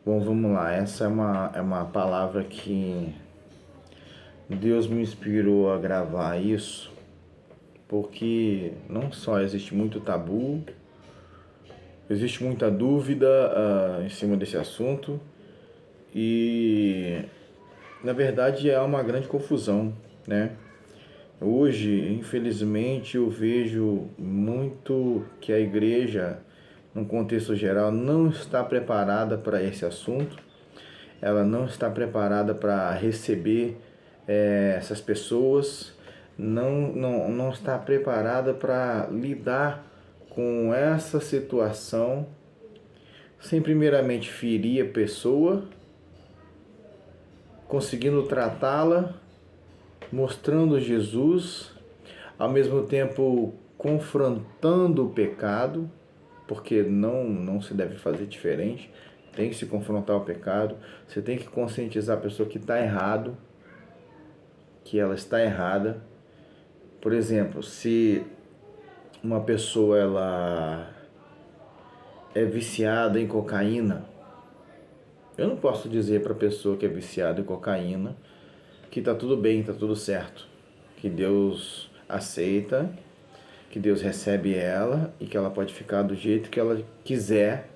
Bom, vamos lá. Essa é uma palavra que Deus me inspirou a gravar isso, porque não só existe muito tabu, existe muita dúvida em cima desse assunto e, na verdade, é uma grande confusão, né? Hoje, infelizmente, eu vejo muito que a igreja, num contexto geral, não está preparada para esse assunto. Ela não está preparada para receber essas pessoas, não está preparada para lidar com essa situação sem primeiramente ferir a pessoa, conseguindo tratá-la, mostrando Jesus, ao mesmo tempo confrontando o pecado, porque não se deve fazer diferente. Tem que se confrontar o pecado, você tem que conscientizar a pessoa que está errado, que ela está errada. Por exemplo, se uma pessoa ela é viciada em cocaína, eu não posso dizer para a pessoa que é viciada em cocaína que está tudo bem, está tudo certo, que Deus aceita, que Deus recebe ela e que ela pode ficar do jeito que ela quiser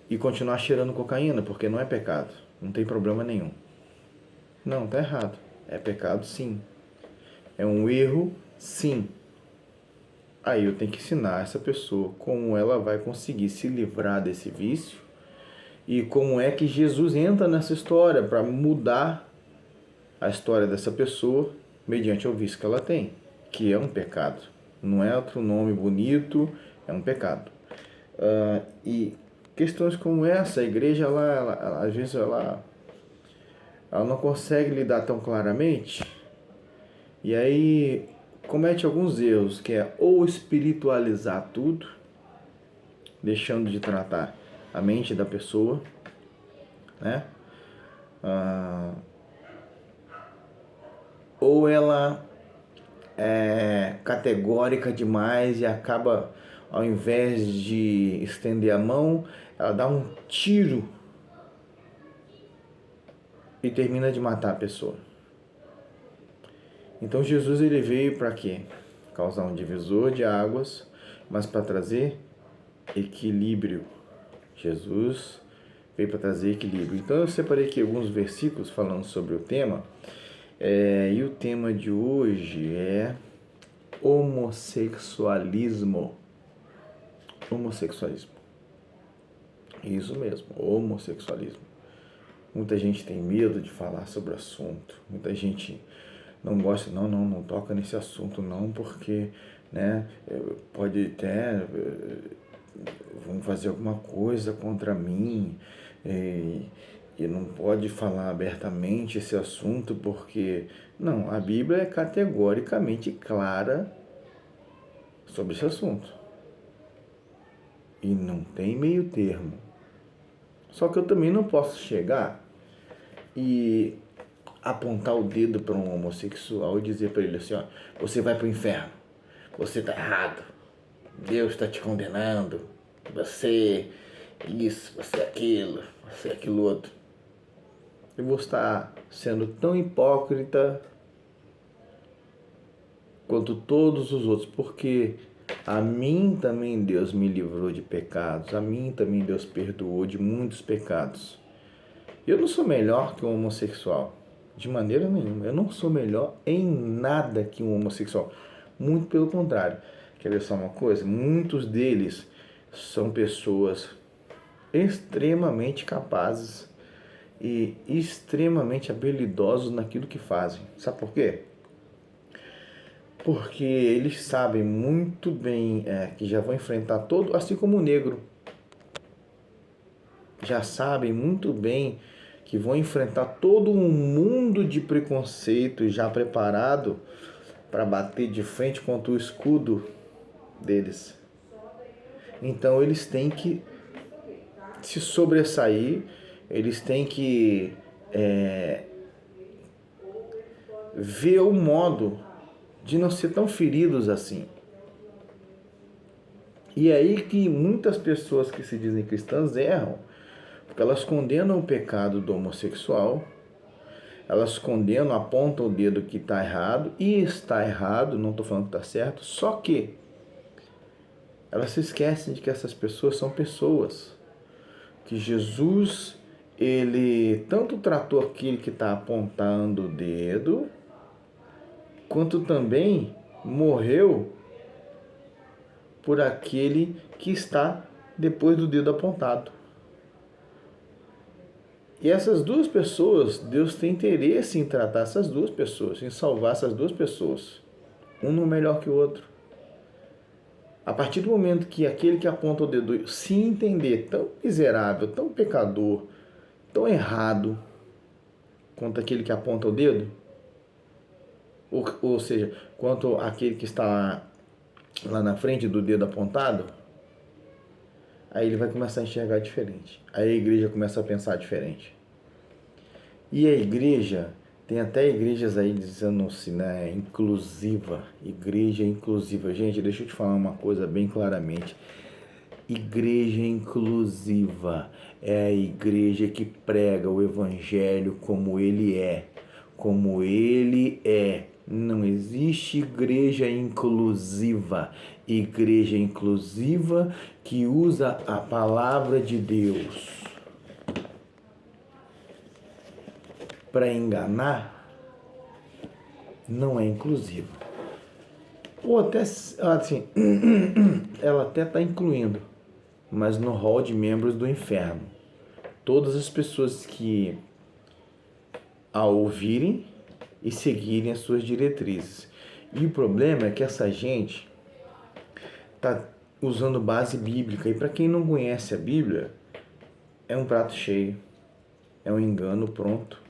e continuar cheirando cocaína, porque não é pecado, não tem problema nenhum. Não, tá errado. É pecado, sim. É um erro, sim. Aí eu tenho que ensinar essa pessoa como ela vai conseguir se livrar desse vício e como é que Jesus entra nessa história para mudar a história dessa pessoa mediante o vício que ela tem, que é um pecado. Não é outro nome bonito, é um pecado. E questões como essa, a igreja, às vezes, ela não consegue lidar tão claramente e aí comete alguns erros, que é ou espiritualizar tudo, deixando de tratar a mente da pessoa, né? Ou ela é categórica demais e acaba, ao invés de estender a mão, ela dá um tiro e termina de matar a pessoa. Então Jesus ele veio para quê? Causar um divisor de águas, mas para trazer equilíbrio. Jesus veio para trazer equilíbrio. Então eu separei aqui alguns versículos falando sobre o tema. E o tema de hoje é homossexualismo. Homossexualismo. Isso mesmo, homossexualismo. Muita gente tem medo de falar sobre o assunto. Muita gente não gosta, não toca nesse assunto não, porque, né, pode até vão fazer alguma coisa contra mim e não pode falar abertamente esse assunto porque, não, a Bíblia é categoricamente clara sobre esse assunto e não tem meio termo. Só que eu também não posso chegar e apontar o dedo para um homossexual e dizer para ele assim, ó, você vai para o inferno, você está errado, Deus está te condenando, você isso, você aquilo outro. Eu vou estar sendo tão hipócrita quanto todos os outros, porque a mim também Deus me livrou de pecados, a mim também Deus perdoou de muitos pecados. Eu não sou melhor que um homossexual, de maneira nenhuma. Eu não sou melhor em nada que um homossexual. Muito pelo contrário. Quer ver só uma coisa? Muitos deles são pessoas extremamente capazes e extremamente habilidosos naquilo que fazem. Sabe por quê? Porque eles sabem muito bem que já vão enfrentar todo, assim como o negro. Já sabem muito bem que vão enfrentar todo um mundo de preconceito já preparado para bater de frente contra o escudo deles. Então eles têm que se sobressair, eles têm que ver o modo de não ser tão feridos assim. E é aí que muitas pessoas que se dizem cristãs erram, Porque elas condenam o pecado do homossexual, elas condenam, apontam o dedo que está errado, e está errado, não estou falando que está certo, só que elas se esquecem de que essas pessoas são pessoas, que Jesus, ele tanto tratou aquele que está apontando o dedo, quanto também morreu por aquele que está depois do dedo apontado. E essas duas pessoas, Deus tem interesse em tratar essas duas pessoas, em salvar essas duas pessoas. Um não melhor que o outro. A partir do momento que aquele que aponta o dedo se entender tão miserável, tão pecador, tão errado quanto aquele que aponta o dedo, ou seja, quanto aquele que está lá na frente do dedo apontado, aí ele vai começar a enxergar diferente. Aí a igreja começa a pensar diferente. E a igreja, tem até igrejas aí dizendo assim, né, inclusiva, igreja inclusiva. Gente, deixa eu te falar uma coisa bem claramente. Igreja inclusiva é a igreja que prega o evangelho como ele é. Como ele é. Não existe igreja inclusiva. Igreja inclusiva que usa a palavra de Deus para enganar não é inclusiva. Ou até assim, ela até está incluindo, mas no hall de membros do inferno. Todas as pessoas que a ouvirem e seguirem as suas diretrizes. E o problema é que essa gente está usando base bíblica. E para quem não conhece a Bíblia, é um prato cheio. É um engano pronto.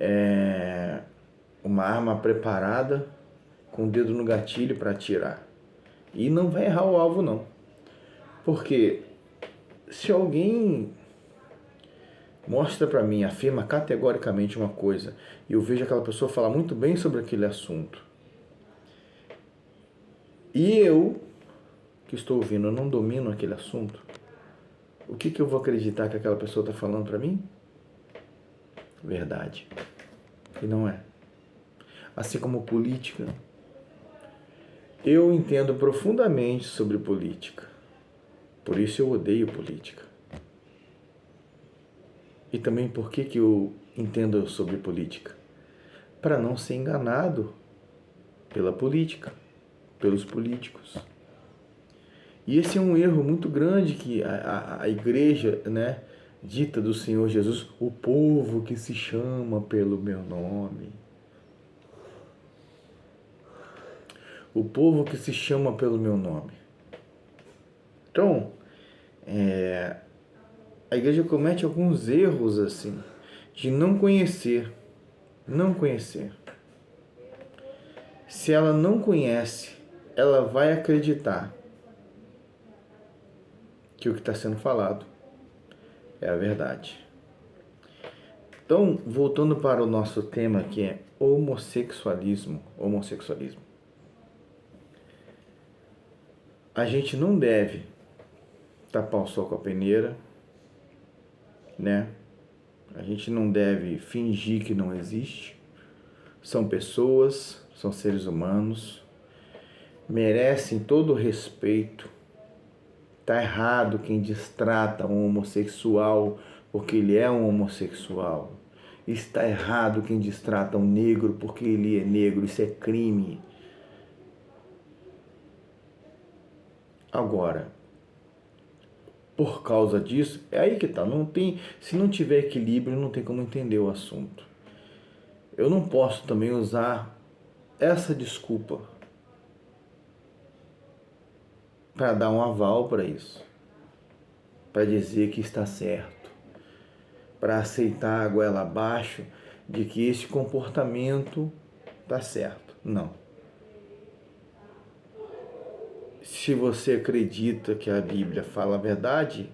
É uma arma preparada com o dedo no gatilho para atirar. E não vai errar o alvo, não. Porque se alguém mostra para mim, afirma categoricamente uma coisa, e eu vejo aquela pessoa falar muito bem sobre aquele assunto, e eu, que estou ouvindo, eu não domino aquele assunto, o que eu vou acreditar que aquela pessoa está falando para mim? Verdade. E não é. Assim como política. Eu entendo profundamente sobre política. Por isso eu odeio política. E também por que eu entendo sobre política? Para não ser enganado pela política, pelos políticos. E esse é um erro muito grande que a igreja, né, dita do Senhor Jesus, o povo que se chama pelo meu nome. O povo que se chama pelo meu nome. Então, a igreja comete alguns erros assim, de não conhecer. Não conhecer. Se ela não conhece, ela vai acreditar que o que está sendo falado é a verdade. Então, voltando para o nosso tema, que é homossexualismo. A gente não deve tapar o sol com a peneira, né? A gente não deve fingir que não existe. São pessoas, são seres humanos, merecem todo o respeito. Tá errado quem destrata um homossexual porque ele é um homossexual. Está errado quem destrata um negro porque ele é negro. Isso é crime. Agora, por causa disso, é aí que tá. Não tem, se não tiver equilíbrio, não tem como entender o assunto. Eu não posso também usar essa desculpa para dar um aval para isso, para dizer que está certo, para aceitar a goela abaixo de que esse comportamento está certo. Não. Se você acredita que a Bíblia fala a verdade,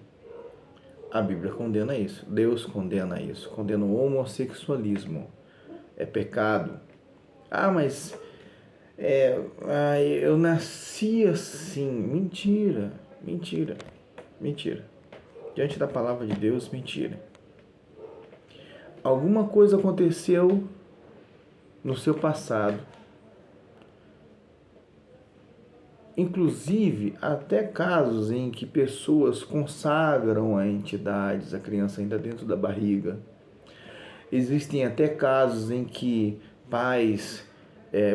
a Bíblia condena isso. Deus condena isso. Condena o homossexualismo. É pecado. Ah, mas eu nasci assim. Mentira, mentira, mentira. Diante da palavra de Deus, mentira. Alguma coisa aconteceu no seu passado. Inclusive, até casos em que pessoas consagram a entidades, a criança ainda dentro da barriga. Existem até casos em que pais,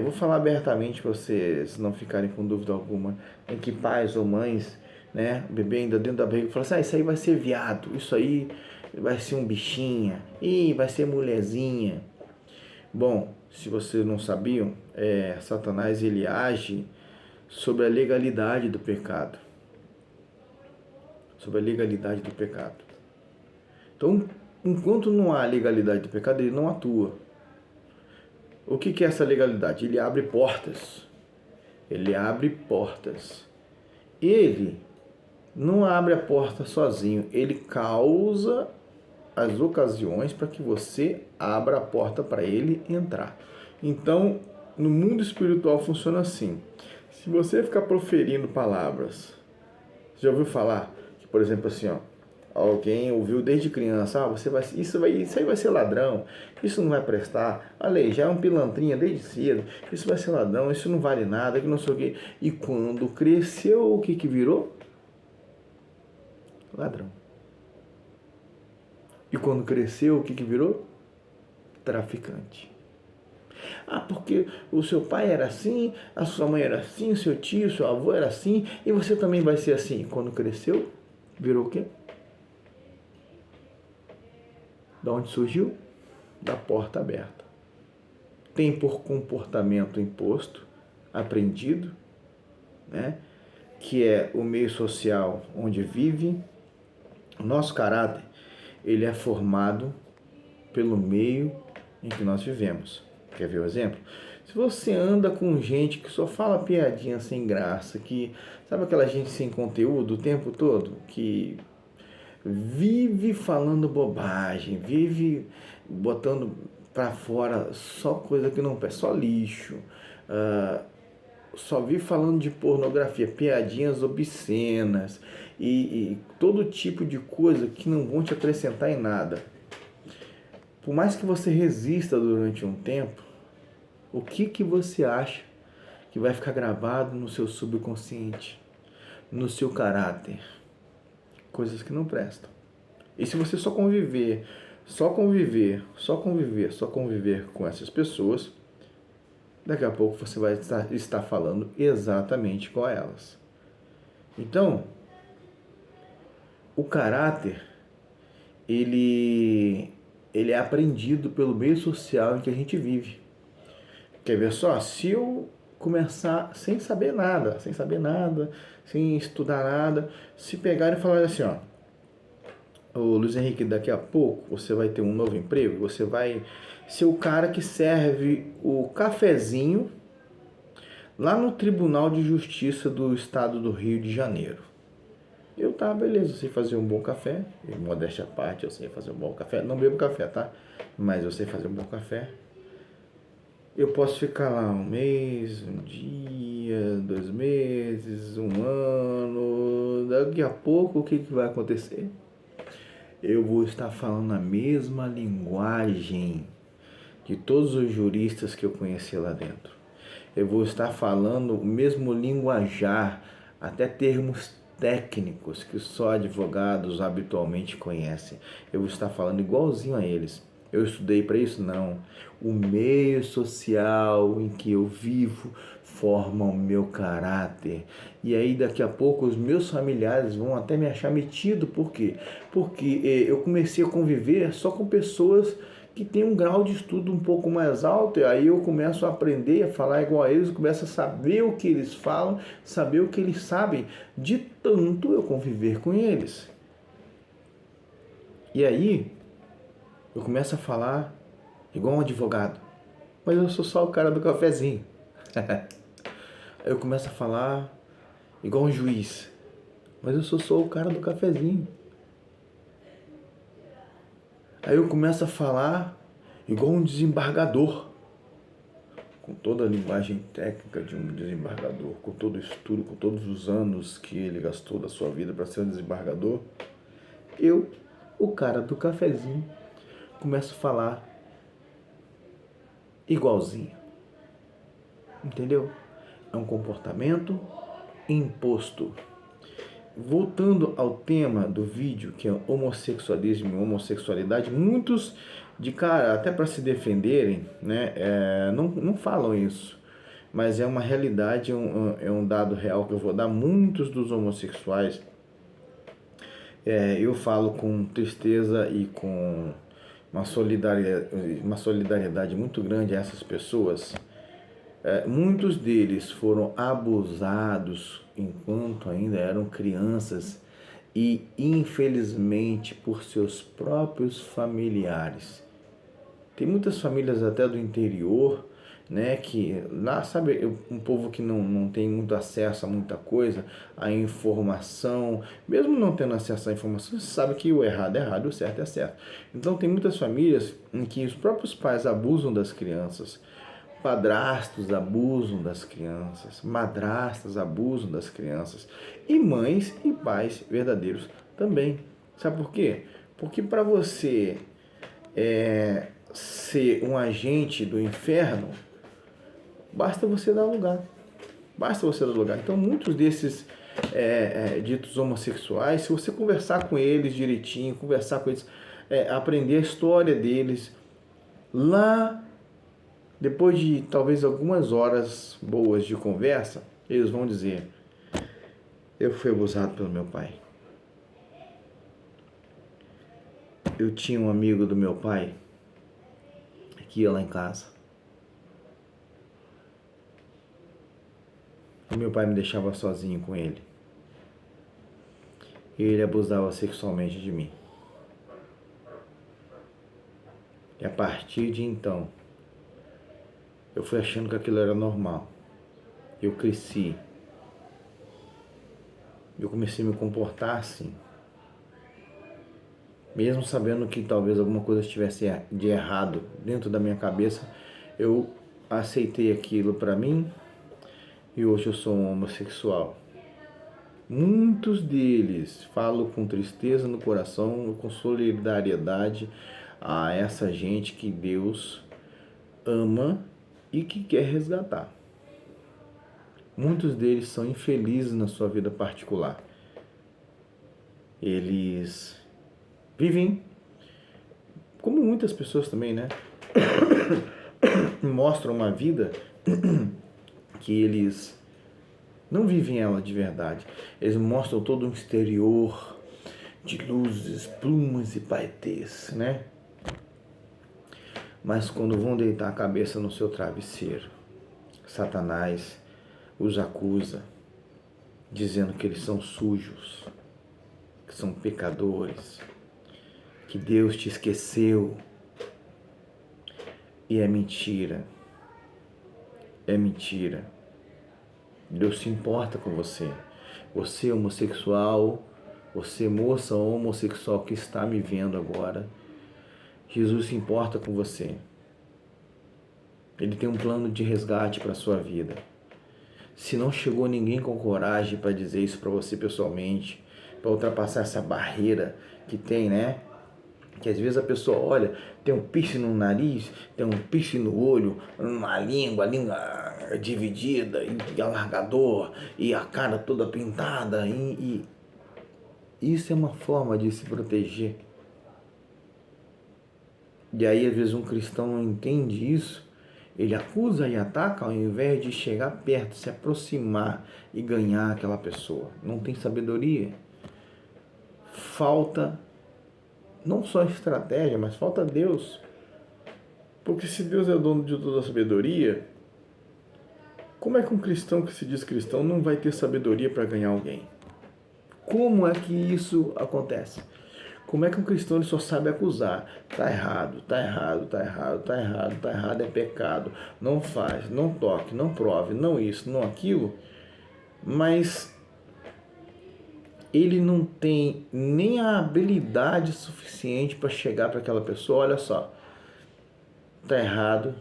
vou falar abertamente para vocês não ficarem com dúvida alguma, em que pais ou mães, né, o bebê ainda dentro da barriga, falam assim, isso aí vai ser viado, isso aí vai ser um bichinha, vai ser mulherzinha. Bom, se vocês não sabiam, Satanás ele age sobre a legalidade do pecado. Sobre a legalidade do pecado. Então, enquanto não há legalidade do pecado, ele não atua. O que é essa legalidade? Ele abre portas. Ele abre portas. Ele não abre a porta sozinho. Ele causa as ocasiões para que você abra a porta para ele entrar. Então, no mundo espiritual funciona assim. Se você ficar proferindo palavras, você já ouviu falar que, por exemplo, assim, ó, alguém ouviu desde criança, isso aí vai ser ladrão, isso não vai prestar, olha aí, já é um pilantrinha desde cedo, isso vai ser ladrão, isso não vale nada, que não sei o quê. E quando cresceu, o que virou? Ladrão. E quando cresceu, o que virou? Traficante. Ah, porque o seu pai era assim, a sua mãe era assim, o seu tio, o seu avô era assim, e você também vai ser assim. E quando cresceu, virou o quê? Da onde surgiu? Da porta aberta. Tem por comportamento imposto, aprendido, né? Que é o meio social onde vive. O nosso caráter, ele é formado pelo meio em que nós vivemos. Quer ver o exemplo? Se você anda com gente que só fala piadinha sem graça, que sabe aquela gente sem conteúdo o tempo todo, que vive falando bobagem, vive botando para fora só coisa que não presta, só lixo, só vive falando de pornografia, piadinhas obscenas e todo tipo de coisa que não vão te acrescentar em nada. Por mais que você resista durante um tempo, o que você acha que vai ficar gravado no seu subconsciente, no seu caráter? Coisas que não prestam. E se você só conviver com essas pessoas, daqui a pouco você vai estar falando exatamente com elas. Então, o caráter, ele é aprendido pelo meio social em que a gente vive. Quer ver só? Se eu começar sem saber nada, sem estudar nada, se pegar e falar assim, ó, ô Luiz Henrique, daqui a pouco você vai ter um novo emprego, você vai ser o cara que serve o cafezinho lá no Tribunal de Justiça do Estado do Rio de Janeiro. Beleza, eu sei fazer um bom café, modéstia à parte, eu sei fazer um bom café, não bebo café, tá? Mas eu sei fazer um bom café. Eu posso ficar lá um mês, um dia, 2 meses, um ano. Daqui a pouco, o que vai acontecer? Eu vou estar falando a mesma linguagem de todos os juristas que eu conheci lá dentro. Eu vou estar falando o mesmo linguajar, até termos técnicos que só advogados habitualmente conhecem. Eu vou estar falando igualzinho a eles. Eu estudei para isso? Não. O meio social em que eu vivo forma o meu caráter. E aí daqui a pouco os meus familiares vão até me achar metido. Por quê? Porque eu comecei a conviver só com pessoas que têm um grau de estudo um pouco mais alto, e aí eu começo a aprender a falar igual a eles, começo a saber o que eles falam, saber o que eles sabem, de tanto eu conviver com eles. E aí eu começo a falar igual um advogado, mas eu sou só o cara do cafezinho. Eu começo a falar igual um juiz, mas eu sou só o cara do cafezinho. Aí eu começo a falar igual um desembargador, com toda a linguagem técnica de um desembargador, com todo o estudo, com todos os anos que ele gastou da sua vida para ser um desembargador. Eu, o cara do cafezinho, começo a falar igualzinho. Entendeu? É um comportamento imposto. Voltando ao tema do vídeo, que é homossexualismo e homossexualidade, muitos de cara, até para se defenderem, né, não falam isso. Mas é uma realidade, é um dado real que eu vou dar. Muitos dos homossexuais, eu falo com tristeza e com uma solidariedade muito grande a essas pessoas. Muitos deles foram abusados enquanto ainda eram crianças e, infelizmente, por seus próprios familiares. Tem muitas famílias até do interior, né, que lá, sabe, um povo que não tem muito acesso a muita coisa, a informação, mesmo não tendo acesso à informação, você sabe que o errado é errado e o certo é certo. Então tem muitas famílias em que os próprios pais abusam das crianças, padrastos abusam das crianças, madrastas abusam das crianças, e mães e pais verdadeiros também. Sabe por quê? Porque para você ser um agente do inferno, basta você dar lugar. Basta você dar lugar. Então, muitos desses ditos homossexuais, se você conversar com eles direitinho, conversar com eles, aprender a história deles, lá, depois de talvez algumas horas boas de conversa, eles vão dizer: eu fui abusado pelo meu pai. Eu tinha um amigo do meu pai que ia lá em casa. E meu pai me deixava sozinho com ele. E ele abusava sexualmente de mim. E a partir de então, eu fui achando que aquilo era normal. Eu cresci. Eu comecei a me comportar assim. Mesmo sabendo que talvez alguma coisa estivesse de errado dentro da minha cabeça, eu aceitei aquilo para mim e hoje eu sou um homossexual. Muitos deles, falo com tristeza no coração, com solidariedade a essa gente que Deus ama e que quer resgatar. Muitos deles são infelizes na sua vida particular. Eles vivem, como muitas pessoas também, né? Mostram uma vida que eles não vivem ela de verdade. Eles mostram todo um exterior de luzes, plumas e paetês, né? Mas quando vão deitar a cabeça no seu travesseiro, Satanás os acusa, dizendo que eles são sujos, que são pecadores, que Deus te esqueceu. E é mentira. É mentira. Deus se importa com você. Você homossexual, você moça homossexual que está me vendo agora, Jesus se importa com você. Ele tem um plano de resgate para a sua vida. Se não chegou ninguém com coragem para dizer isso para você pessoalmente, para ultrapassar essa barreira que tem, né? Que às vezes a pessoa olha, tem um piercing no nariz, tem um piercing no olho, na língua, a língua dividida, e alargador, e a cara toda pintada, e isso é uma forma de se proteger. E aí às vezes um cristão não entende isso, ele acusa e ataca ao invés de chegar perto, se aproximar e ganhar aquela pessoa. Não tem sabedoria. Falta não só estratégia, mas falta Deus. Porque se Deus é o dono de toda a sabedoria, como é que um cristão que se diz cristão não vai ter sabedoria para ganhar alguém? Como é que isso acontece? Como é que um cristão ele só sabe acusar? Tá errado, tá errado, tá errado, tá errado, tá errado, é pecado. Não faz, não toque, não prove, não isso, não aquilo. Mas ele não tem nem a habilidade suficiente para chegar para aquela pessoa, olha só, tá errado,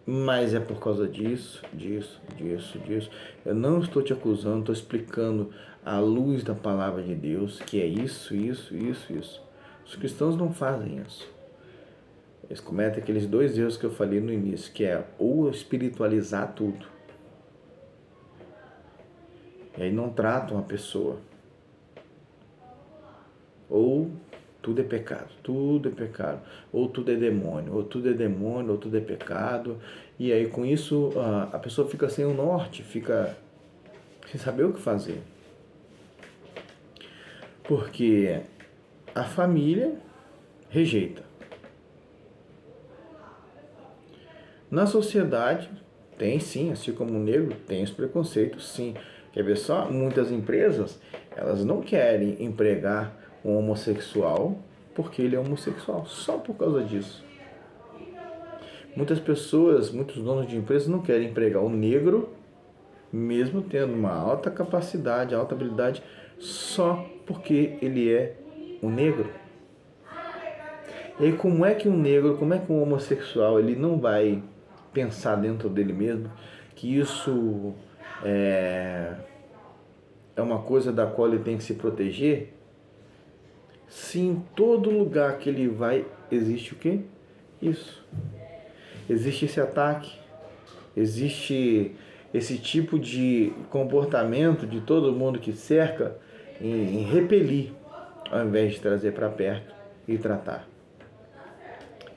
mas é por causa disso, disso, disso, disso. Eu não estou te acusando, estou explicando à luz da palavra de Deus, que é isso, isso, isso, isso. Os cristãos não fazem isso. Eles cometem aqueles dois erros que eu falei no início, que é ou espiritualizar tudo, e aí não tratam a pessoa. Ou tudo é pecado, ou tudo é demônio, ou tudo é pecado, e aí com isso a pessoa fica sem o norte, fica sem saber o que fazer. Porque a família rejeita. Na sociedade tem sim, assim como o negro, tem os preconceitos sim. Quer ver só? Muitas empresas, elas não querem empregar um homossexual porque ele é homossexual, só por causa disso. Muitas pessoas, muitos donos de empresas não querem empregar o negro, mesmo tendo uma alta capacidade, alta habilidade, só porque ele é um negro. E aí como é que um negro, como é que um homossexual, ele não vai pensar dentro dele mesmo que isso é uma coisa da qual ele tem que se proteger? Se em todo lugar que ele vai existe o quê? Isso. Existe esse ataque, existe esse tipo de comportamento de todo mundo que cerca em repelir, ao invés de trazer para perto e tratar.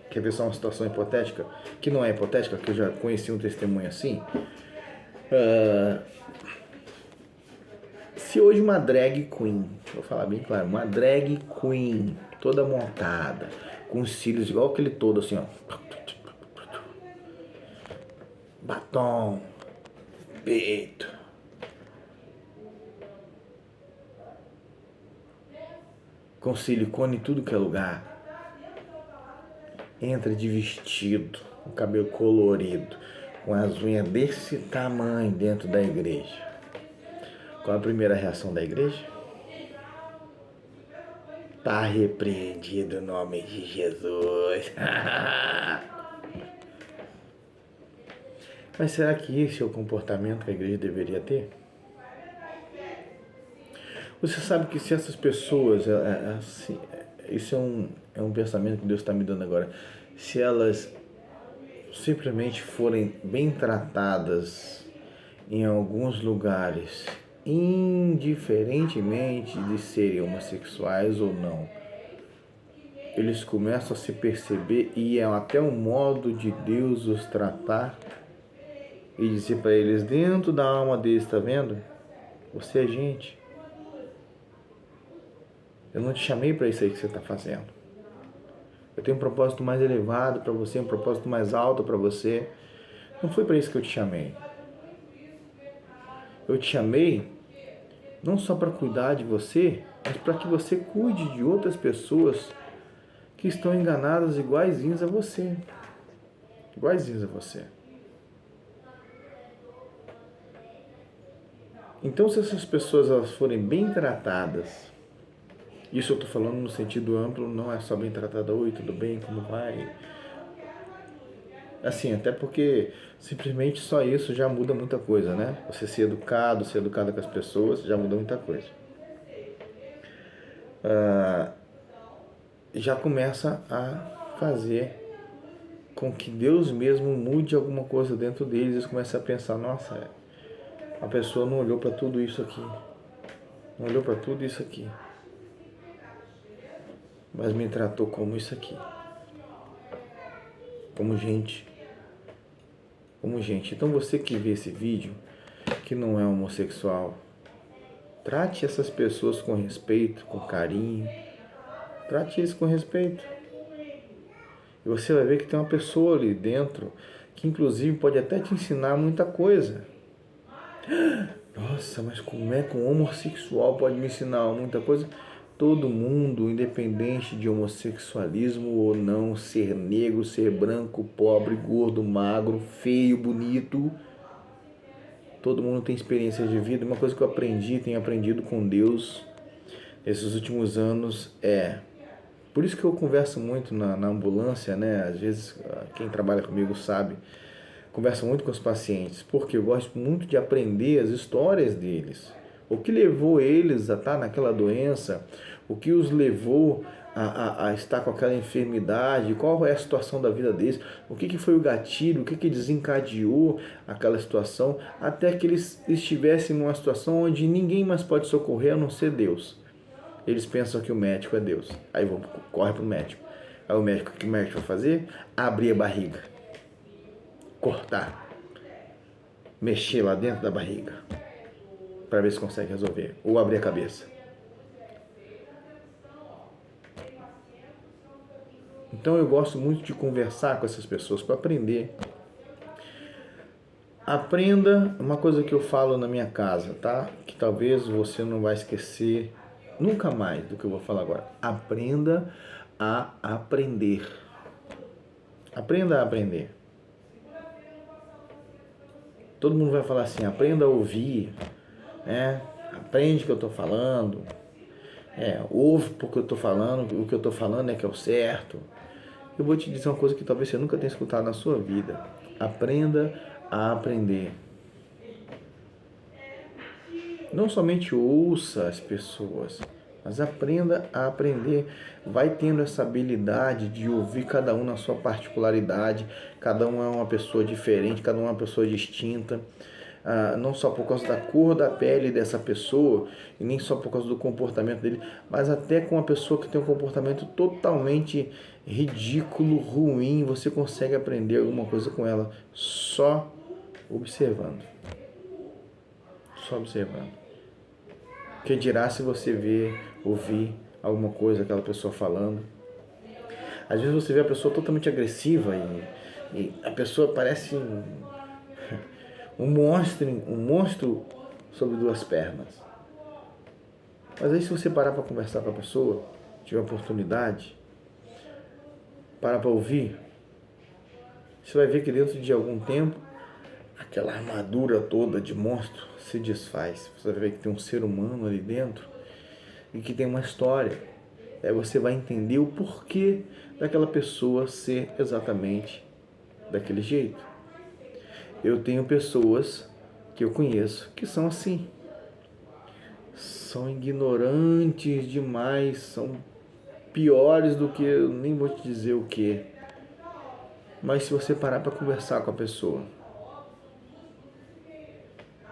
Quer ver só uma situação hipotética? Que não é hipotética, que eu já conheci um testemunho assim. Se hoje uma drag queen, vou falar bem claro, uma drag queen, toda montada, com os cílios igual aquele todo assim, ó. Batom, peito. Com silicone em tudo que é lugar. Entra de vestido, com cabelo colorido, com as unhas desse tamanho dentro da igreja. Qual a primeira reação da igreja? Tá repreendido o nome de Jesus. Mas será que esse é o comportamento que a igreja deveria ter? Você sabe que se essas pessoas, assim, isso é um pensamento que Deus está me dando agora, se elas simplesmente forem bem tratadas em alguns lugares, indiferentemente de serem homossexuais ou não, eles começam a se perceber e é até um modo de Deus os tratar e dizer para eles dentro da alma deles, está vendo? Você é gente. Eu não te chamei para isso aí que você está fazendo. Eu tenho um propósito mais elevado para você, um propósito mais alto para você. Não foi para isso que eu te chamei. Eu te chamei não só para cuidar de você, mas para que você cuide de outras pessoas que estão enganadas iguaizinhas a você. Iguaizinhas a você. Então, se essas pessoas elas forem bem tratadas, isso eu estou falando no sentido amplo, não é só bem tratada, oi, tudo bem, como vai? Assim, até porque simplesmente só isso já muda muita coisa, né? Você ser educado com as pessoas, já muda muita coisa. Já começa a fazer com que Deus mesmo mude alguma coisa dentro deles. Eles começam a pensar, nossa, a pessoa não olhou para tudo isso aqui. Não olhou para tudo isso aqui. Mas me tratou como isso aqui. Como gente. Como gente. Então você que vê esse vídeo, que não é homossexual, trate essas pessoas com respeito, com carinho. Trate eles com respeito. E você vai ver que tem uma pessoa ali dentro que inclusive pode até te ensinar muita coisa. Nossa, mas como é que um homossexual pode me ensinar muita coisa? Todo mundo, independente de homossexualismo ou não, ser negro, ser branco, pobre, gordo, magro, feio, bonito, todo mundo tem experiência de vida. Uma coisa que eu tenho aprendido com Deus esses últimos anos por isso que eu converso muito na ambulância, né? Às vezes, quem trabalha comigo sabe, converso muito com os pacientes, porque eu gosto muito de aprender as histórias deles. O que levou eles a estar naquela doença? O que os levou a estar com aquela enfermidade? Qual é a situação da vida deles? O que foi o gatilho? O que desencadeou aquela situação? Até que eles estivessem numa situação onde ninguém mais pode socorrer a não ser Deus. Eles pensam que o médico é Deus. Aí corre para o médico. Aí o médico, o que o médico vai fazer? Abrir a barriga. Cortar. Mexer lá dentro da barriga. Para ver se consegue resolver. Ou abrir a cabeça. Então eu gosto muito de conversar com essas pessoas para aprender. Aprenda, uma coisa que eu falo na minha casa, tá? Que talvez você não vai esquecer nunca mais do que eu vou falar agora. Aprenda a aprender. Aprenda a aprender. Todo mundo vai falar assim, aprenda a ouvir, né? Aprende o que eu estou falando. Ouve porque eu estou falando, o que eu estou falando é que é o certo. Eu vou te dizer uma coisa que talvez você nunca tenha escutado na sua vida. Aprenda a aprender. Não somente ouça as pessoas, mas aprenda a aprender. Vai tendo essa habilidade de ouvir cada um na sua particularidade. Cada um é uma pessoa diferente, cada um é uma pessoa distinta. Não só por causa da cor da pele dessa pessoa, e nem só por causa do comportamento dele, mas até com uma pessoa que tem um comportamento totalmente ridículo, ruim, você consegue aprender alguma coisa com ela só observando. Só observando. Que dirá se você ver, ouvir alguma coisa, aquela pessoa falando. Às vezes você vê a pessoa totalmente agressiva e a pessoa parece um monstro sobre duas pernas. Mas aí se você parar para conversar com a pessoa, tiver oportunidade, parar para ouvir, você vai ver que dentro de algum tempo, aquela armadura toda de monstro se desfaz. Você vai ver que tem um ser humano ali dentro e que tem uma história. Aí você vai entender o porquê daquela pessoa ser exatamente daquele jeito. Eu tenho pessoas que eu conheço que são assim. São ignorantes demais, são piores do que, eu nem vou te dizer o que. Mas se você parar para conversar com a pessoa,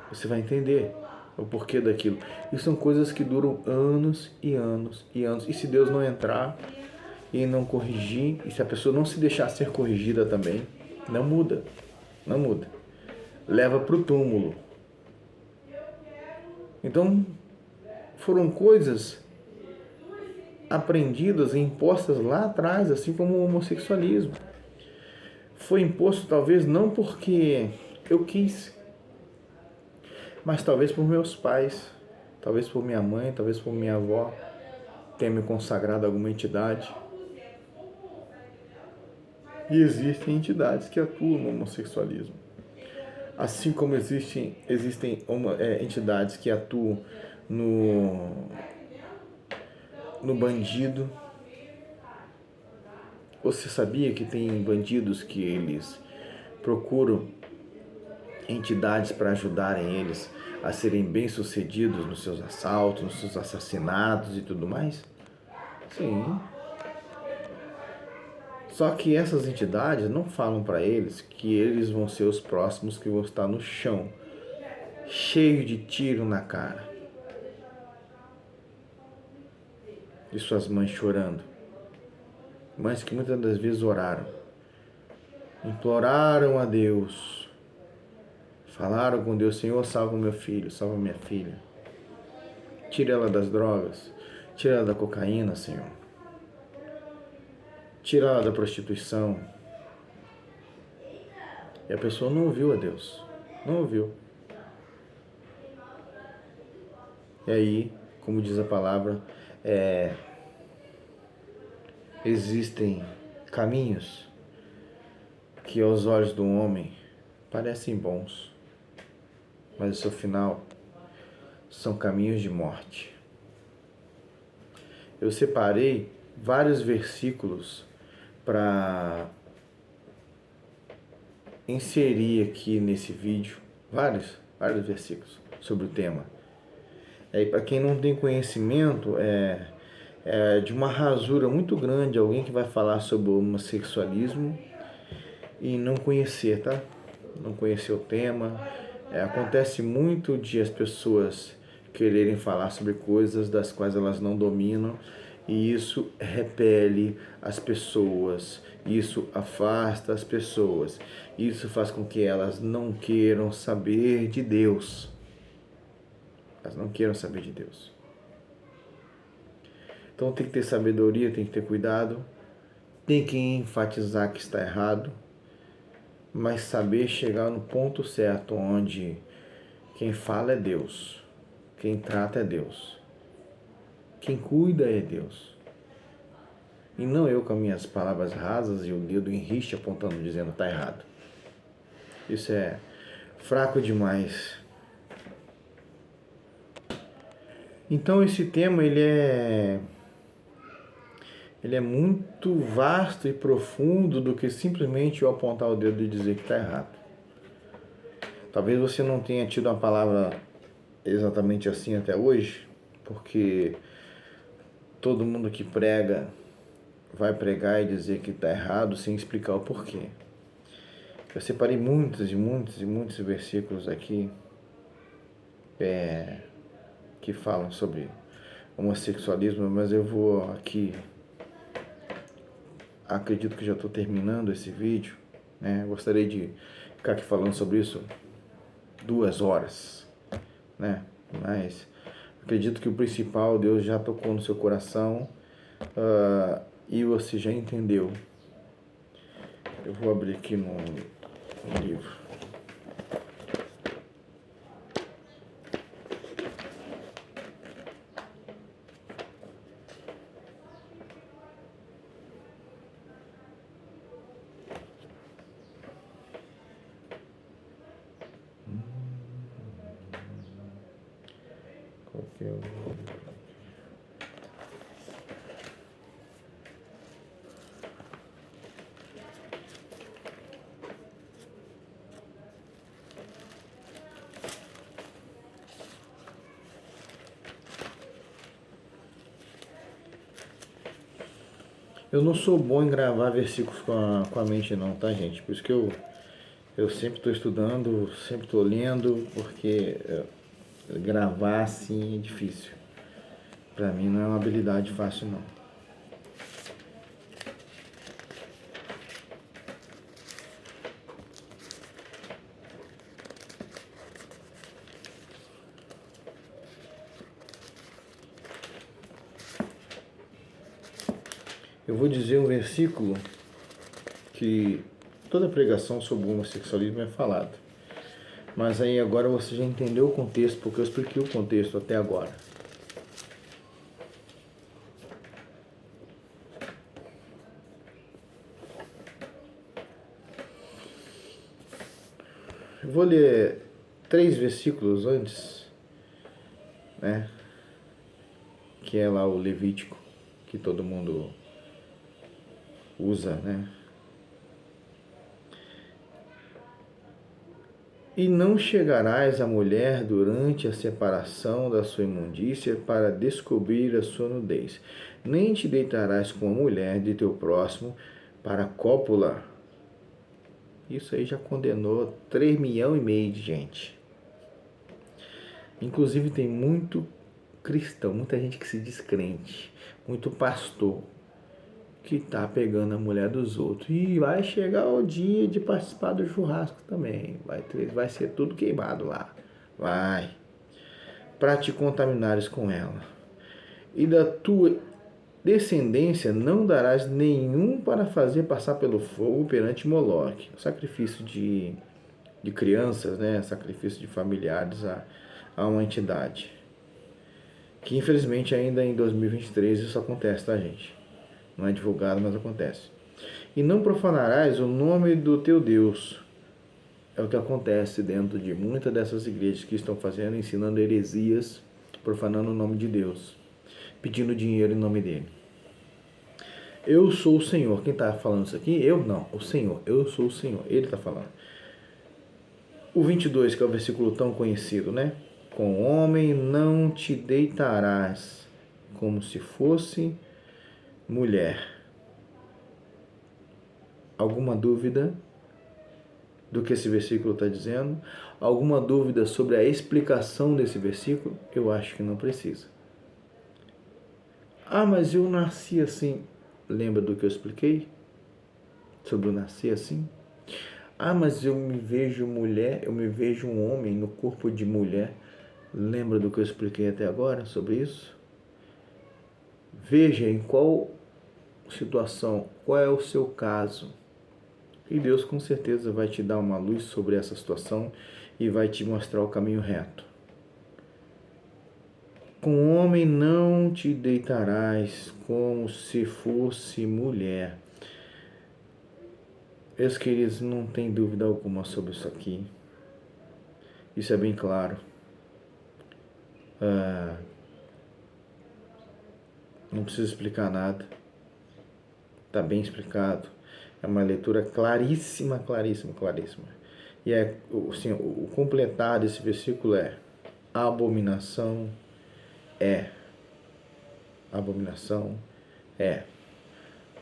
você vai entender o porquê daquilo. E são coisas que duram anos e anos e anos. E se Deus não entrar e não corrigir, e se a pessoa não se deixar ser corrigida também, não muda. Não muda. Leva para o túmulo. Então, foram coisas aprendidas e impostas lá atrás, assim como o homossexualismo. Foi imposto talvez não porque eu quis, mas talvez por meus pais, talvez por minha mãe, talvez por minha avó, tenha me consagrado a alguma entidade. E existem entidades que atuam no homossexualismo. Assim como existem entidades que atuam no bandido. Você sabia que tem bandidos que eles procuram entidades para ajudarem eles a serem bem-sucedidos nos seus assaltos, nos seus assassinatos e tudo mais? Sim. Só que essas entidades não falam para eles que eles vão ser os próximos que vão estar no chão, cheio de tiro na cara. E suas mães chorando. Mães que muitas das vezes oraram. Imploraram a Deus. Falaram com Deus, Senhor, salva o meu filho, salva minha filha. Tira ela das drogas. Tira ela da cocaína, Senhor. Tira ela da prostituição. E a pessoa não ouviu a Deus. Não ouviu. E aí, como diz a palavra, existem caminhos que aos olhos do homem parecem bons, mas o seu final são caminhos de morte. Eu separei vários versículos para inserir aqui nesse vídeo, vários versículos sobre o tema. E para quem não tem conhecimento, é de uma rasura muito grande alguém que vai falar sobre o homossexualismo e não conhecer, tá? Não conhecer o tema. Acontece muito de as pessoas quererem falar sobre coisas das quais elas não dominam, e isso repele as pessoas, isso afasta as pessoas, isso faz com que elas não queiram saber de Deus. Elas não queiram saber de Deus. Então tem que ter sabedoria, tem que ter cuidado, tem que enfatizar que está errado, mas saber chegar no ponto certo, onde quem fala é Deus, quem trata é Deus, quem cuida é Deus. E não eu com as minhas palavras rasas e o dedo em riste apontando, dizendo está errado. Isso é fraco demais. Então esse tema ele é muito vasto e profundo do que simplesmente eu apontar o dedo e dizer que está errado. Talvez você não tenha tido uma palavra exatamente assim até hoje, porque todo mundo que prega vai pregar e dizer que está errado sem explicar o porquê. Eu separei muitos versículos aqui que falam sobre homossexualismo, mas eu vou aqui, acredito que já estou terminando esse vídeo, né? Gostaria de ficar aqui falando sobre isso 2 horas, né? Mas acredito que o principal Deus já tocou no seu coração, e você já entendeu. Eu vou abrir aqui no livro. Qual que é o... Eu não sou bom em gravar versículos com a mente não, tá, gente? Por isso que eu sempre estou estudando, sempre estou lendo, porque gravar assim é difícil. Para mim não é uma habilidade fácil não. Eu vou dizer um versículo que toda pregação sobre o homossexualismo é falado. Mas aí agora você já entendeu o contexto, porque eu expliquei o contexto até agora. Eu vou ler 3 versículos antes, né? Que é lá o Levítico, que todo mundo usa, né? E não chegarás à mulher durante a separação da sua imundícia para descobrir a sua nudez, nem te deitarás com a mulher de teu próximo para cópula. Isso aí já condenou 3,5 milhões de gente. Inclusive tem muito cristão, muita gente que se diz crente, muito pastor que está pegando a mulher dos outros. E vai chegar o dia de participar do churrasco também. Vai ser tudo queimado lá. Vai. Para te contaminares com ela. E da tua descendência não darás nenhum para fazer passar pelo fogo perante Moloque. Sacrifício de crianças, né? Sacrifício de familiares a uma entidade. Que infelizmente ainda em 2023 isso acontece, tá, gente? Não é divulgado, mas acontece. E não profanarás o nome do teu Deus. É o que acontece dentro de muitas dessas igrejas que estão fazendo, ensinando heresias, profanando o nome de Deus, pedindo dinheiro em nome dele. Eu sou o Senhor. Quem está falando isso aqui? Eu não, o Senhor. Eu sou o Senhor. Ele está falando. O 22, que é o versículo tão conhecido, né? Com homem não te deitarás, como se fosse mulher. Alguma dúvida do que esse versículo está dizendo? Alguma dúvida sobre a explicação desse versículo? Eu acho que não precisa. Ah, mas eu nasci assim. Lembra do que eu expliquei? Sobre eu nascer assim? Ah, mas eu me vejo mulher, eu me vejo um homem no corpo de mulher. Lembra do que eu expliquei até agora sobre isso? Veja em qual situação, qual é o seu caso. E Deus com certeza vai te dar uma luz sobre essa situação e vai te mostrar o caminho reto. Com homem não te deitarás como se fosse mulher. Meus queridos, não tem dúvida alguma sobre isso aqui. Isso é bem claro. Não preciso explicar nada. Está bem explicado. É uma leitura claríssima, claríssima, claríssima. E assim, o completar desse versículo é: abominação é. Abominação é.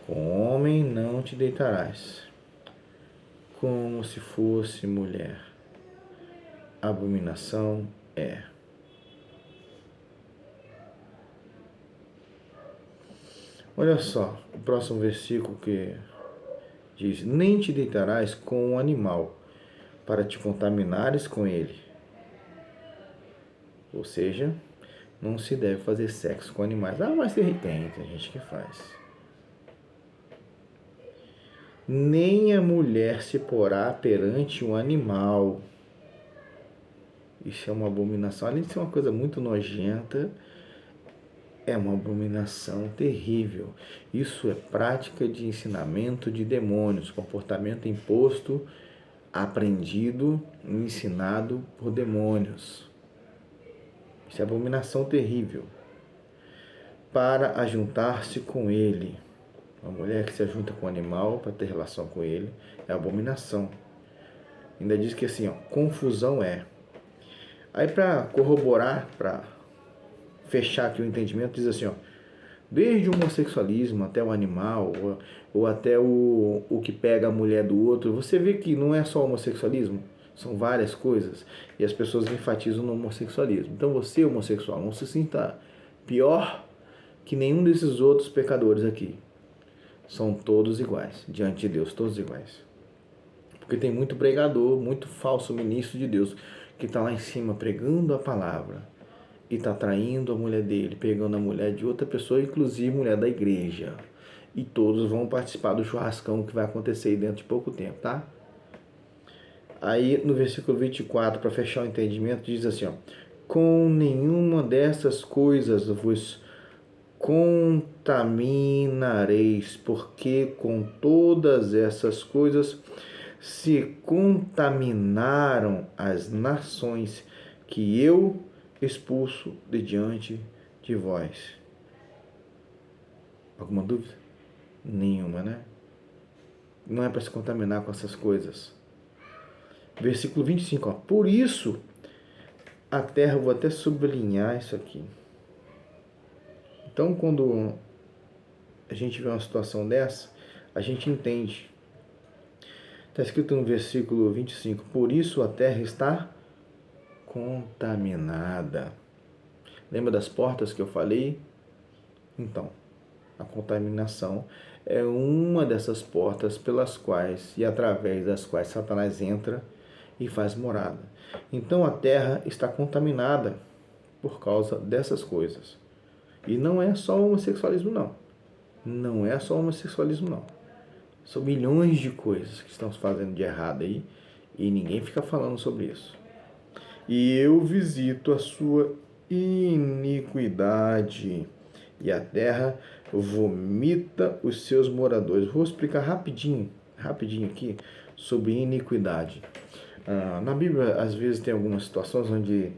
Com homem não te deitarás, como se fosse mulher. Abominação é. Olha só, o próximo versículo que diz: nem te deitarás com um animal, para te contaminares com ele. Ou seja, não se deve fazer sexo com animais. Ah, mas tem gente que faz. Nem a mulher se porá perante um animal. Isso é uma abominação. Além de ser uma coisa muito nojenta, é uma abominação terrível. Isso é prática de ensinamento de demônios, comportamento imposto, aprendido, ensinado por demônios. Isso é abominação terrível. Para ajuntar-se com ele. Uma mulher que se ajunta com um animal para ter relação com ele é abominação. Ainda diz que assim, ó, confusão é. Aí para corroborar, para fechar aqui o entendimento, diz assim, ó, desde o homossexualismo até o animal, ou até o que pega a mulher do outro, você vê que não é só homossexualismo, são várias coisas, e as pessoas enfatizam no homossexualismo. Então você, homossexual, não se sinta pior que nenhum desses outros pecadores aqui. São todos iguais, diante de Deus, todos iguais. Porque tem muito pregador, muito falso ministro de Deus, que está lá em cima pregando a palavra e está traindo a mulher dele, pegando a mulher de outra pessoa, inclusive mulher da igreja. E todos vão participar do churrascão que vai acontecer aí dentro de pouco tempo, tá? Aí no versículo 24, para fechar o entendimento, diz assim, ó, com nenhuma dessas coisas vos contaminareis, porque com todas essas coisas se contaminaram as nações que eu expulso de diante de vós. Alguma dúvida? Nenhuma, né? Não é para se contaminar com essas coisas. Versículo 25, ó. Por isso, a terra, eu vou até sublinhar isso aqui. Então, quando a gente vê uma situação dessa, a gente entende. Está escrito no versículo 25, por isso a terra está contaminada. Lembra das portas que eu falei? Então, a contaminação é uma dessas portas pelas quais e através das quais Satanás entra e faz morada. Então a terra está contaminada por causa dessas coisas. E não é só o homossexualismo, não. Não é só o homossexualismo, não. São milhões de coisas que estão se fazendo de errado aí e ninguém fica falando sobre isso. E eu visito a sua iniquidade e a terra vomita os seus moradores. Vou explicar rapidinho aqui sobre iniquidade. Na Bíblia, às vezes, tem algumas situações onde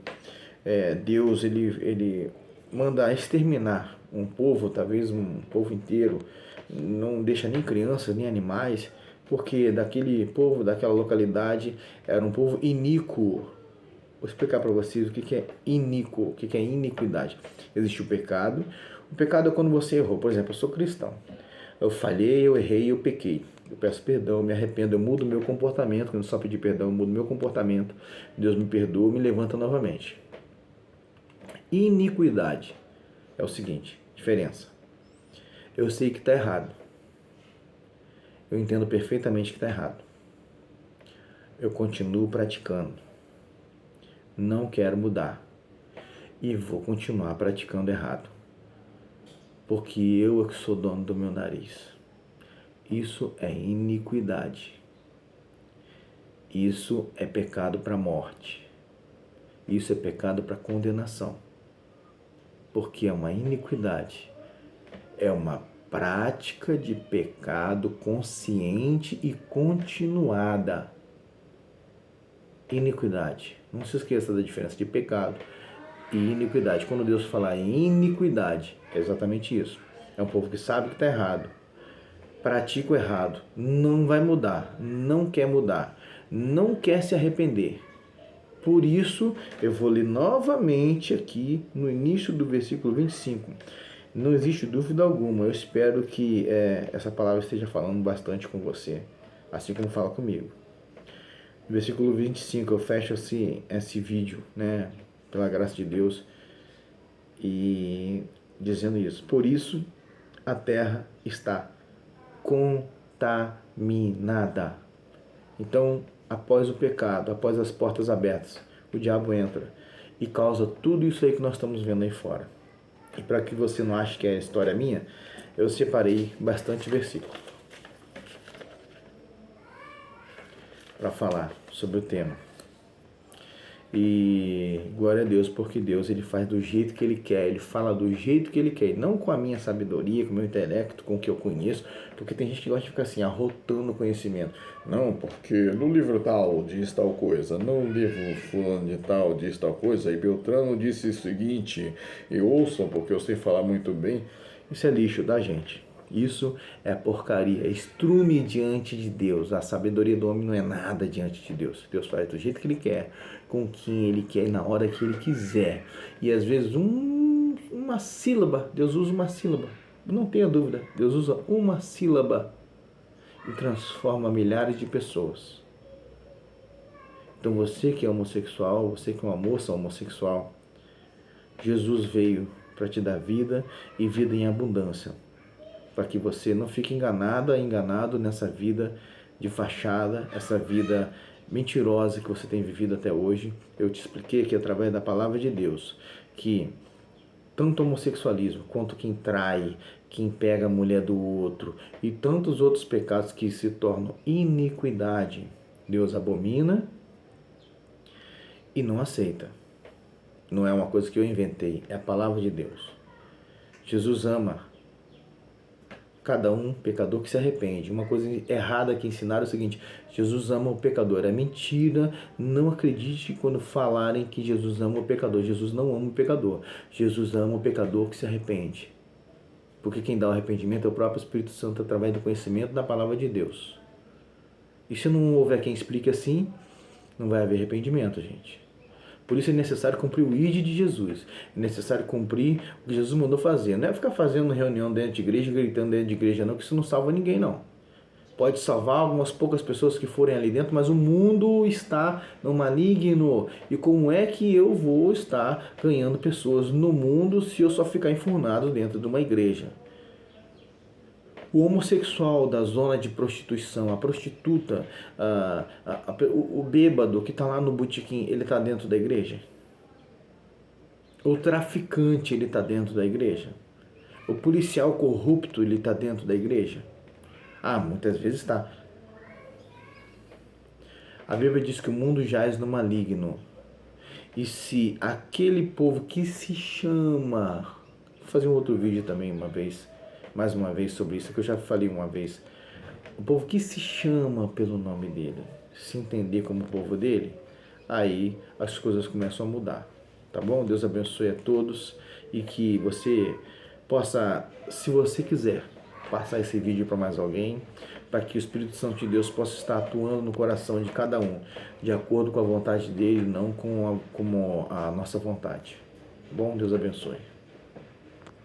Deus ele manda exterminar um povo, talvez um povo inteiro, não deixa nem crianças, nem animais, porque daquele povo, daquela localidade, era um povo iníquo. Vou explicar para vocês o que é iníquo, o que é iniquidade. Existe o pecado. O pecado é quando você errou. Por exemplo, eu sou cristão. Eu falhei, eu errei, eu pequei. Eu peço perdão, eu me arrependo, eu mudo meu comportamento. Quando eu só pedir perdão, eu mudo meu comportamento. Deus me perdoa, me levanta novamente. Iniquidade é o seguinte, diferença. Eu sei que está errado. Eu entendo perfeitamente que está errado. Eu continuo praticando. Não quero mudar. E vou continuar praticando errado. Porque eu é que sou dono do meu nariz. Isso é iniquidade. Isso é pecado para a morte. Isso é pecado para condenação. Porque é uma iniquidade. É uma prática de pecado consciente e continuada. Iniquidade. Não se esqueça da diferença de pecado e iniquidade. Quando Deus fala em iniquidade, é exatamente isso. É um povo que sabe que está errado, pratica o errado, não vai mudar, não quer mudar, não quer se arrepender. Por isso, eu vou ler novamente aqui no início do versículo 25. Não existe dúvida alguma, eu espero que essa palavra esteja falando bastante com você, assim como fala comigo. No versículo 25, eu fecho esse vídeo, né, pela graça de Deus, e dizendo isso. Por isso, a terra está contaminada. Então, após o pecado, após as portas abertas, o diabo entra e causa tudo isso aí que nós estamos vendo aí fora. E para que você não ache que é história minha, eu separei bastante versículos para falar sobre o tema. E glória a Deus, porque Deus ele faz do jeito que ele quer, ele fala do jeito que ele quer, não com a minha sabedoria, com o meu intelecto, com o que eu conheço, porque tem gente que gosta de ficar assim, arrotando conhecimento. Não, porque no livro tal diz tal coisa, no livro fulano de tal diz tal coisa, e Beltrano disse o seguinte, e ouçam, porque eu sei falar muito bem. Isso é lixo da gente. Isso é porcaria, é estrume diante de Deus. A sabedoria do homem não é nada diante de Deus. Deus faz do jeito que ele quer, com quem ele quer e na hora que ele quiser. E às vezes uma sílaba, Deus usa uma sílaba. Não tenha dúvida, Deus usa uma sílaba e transforma milhares de pessoas. Então você que é homossexual, você que é uma moça homossexual, Jesus veio para te dar vida e vida em abundância, para que você não fique enganado nessa vida de fachada, essa vida mentirosa que você tem vivido até hoje. Eu te expliquei aqui através da palavra de Deus que tanto homossexualismo quanto quem trai, quem pega a mulher do outro e tantos outros pecados que se tornam iniquidade, Deus abomina e não aceita. Não é uma coisa que eu inventei, é a palavra de Deus. Jesus ama cada um pecador que se arrepende. Uma coisa errada que ensinaram é o seguinte: Jesus ama o pecador. É mentira. Não acredite quando falarem que Jesus ama o pecador. Jesus não ama o pecador. Jesus ama o pecador que se arrepende. Porque quem dá o arrependimento é o próprio Espírito Santo através do conhecimento da palavra de Deus. E se não houver quem explique assim, não vai haver arrependimento, gente. Por isso é necessário cumprir o ID de Jesus. É necessário cumprir o que Jesus mandou fazer. Não é ficar fazendo reunião dentro de igreja, gritando dentro de igreja, não, que isso não salva ninguém, não. Pode salvar algumas poucas pessoas que forem ali dentro, mas o mundo está no maligno. E como é que eu vou estar ganhando pessoas no mundo se eu só ficar enfurnado dentro de uma igreja? O homossexual da zona de prostituição, a prostituta, o bêbado que está lá no botequim, ele está dentro da igreja? O traficante, ele está dentro da igreja? O policial corrupto, ele está dentro da igreja? Muitas vezes está. A Bíblia diz que o mundo jaz no maligno. E se aquele povo que se chama... Vou fazer um outro vídeo também mais uma vez sobre isso, que eu já falei uma vez. O povo que se chama pelo nome dele, se entender como povo dele, aí as coisas começam a mudar. Tá bom? Deus abençoe a todos e que você possa, se você quiser, passar esse vídeo para mais alguém, para que o Espírito Santo de Deus possa estar atuando no coração de cada um, de acordo com a vontade dele, não como a nossa vontade. Bom, Deus abençoe.